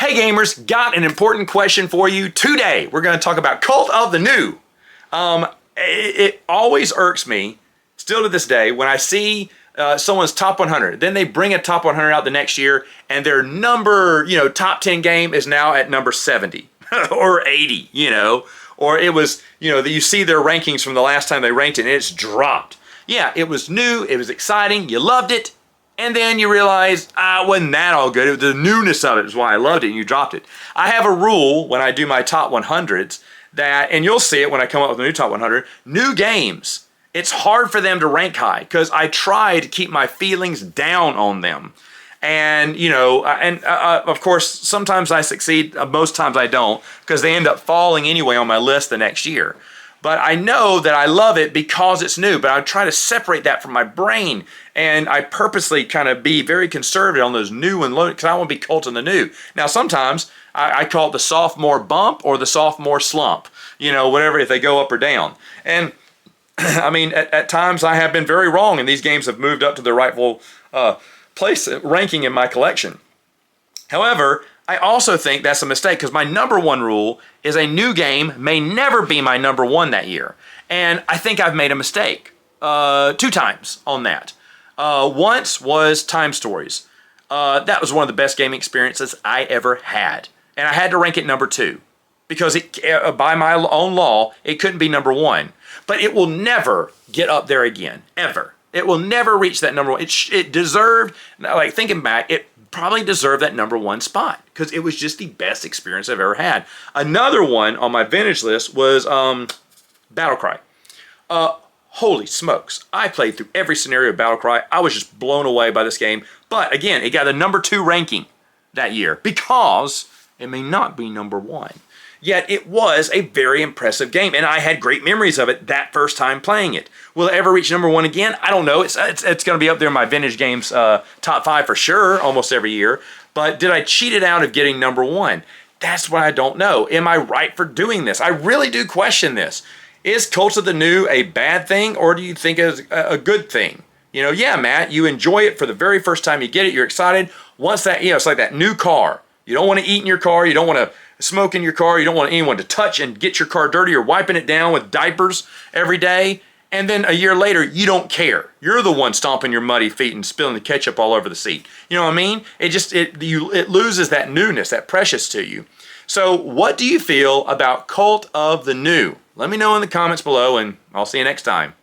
Hey gamers, got an important question for you today. We're going to talk about Cult of the New. It always irks me, still to this day, when I see someone's top 100. Then they bring a top 100 out the next year, and their number, top 10 game is now at number 70 or 80, or it was, that you see their rankings from the last time they ranked it, and it's dropped. Yeah, it was new, it was exciting, you loved it, and then you realize, it wasn't that all good. The newness of it is why I loved it, and you dropped it. I have a rule when I do my top 100s that, and you'll see it when I come up with a new top 100, new games, it's hard for them to rank high because I try to keep my feelings down on them. And, of course, sometimes I succeed, most times I don't, because they end up falling anyway on my list the next year. But I know that I love it because it's new, but I try to separate that from my brain, and I purposely kind of be very conservative on those new and low, because I want to be Cult of the New. Now, sometimes I call it the sophomore bump or the sophomore slump, whatever, if they go up or down. And, I mean, at times I have been very wrong, and these games have moved up to the rightful place ranking in my collection. However, I also think that's a mistake because my number one rule is a new game may never be my number one that year. And I think I've made a mistake 2 times on that. Once was Time Stories. That was one of the best gaming experiences I ever had. And I had to rank it number 2 because by my own law, it couldn't be number 1. But it will never get up there again, ever. It will never reach that number 1. It deserved, like thinking back, it probably deserved that number 1 spot because it was just the best experience I've ever had. Another one on my vintage list was Battlecry. Holy smokes. I played through every scenario of Battlecry. I was just blown away by this game. But again, it got a number 2 ranking that year because it may not be number 1. Yet it was a very impressive game, and I had great memories of it that first time playing it. Will it ever reach number 1 again? I don't know. It's going to be up there in my vintage games top 5 for sure, almost every year. But did I cheat it out of getting number 1? That's what I don't know. Am I right for doing this? I really do question this. Is Cult of the New a bad thing, or do you think it's a good thing? Yeah, Matt, you enjoy it for the very first time you get it. You're excited. Once that, it's like that new car. You don't want to eat in your car. You don't want to smoke in your car. You don't want anyone to touch and get your car dirty. You're wiping it down with diapers every day. And then a year later, you don't care. You're the one stomping your muddy feet and spilling the ketchup all over the seat. You know what I mean? It loses that newness, that precious to you. So what do you feel about Cult of the New? Let me know in the comments below, and I'll see you next time.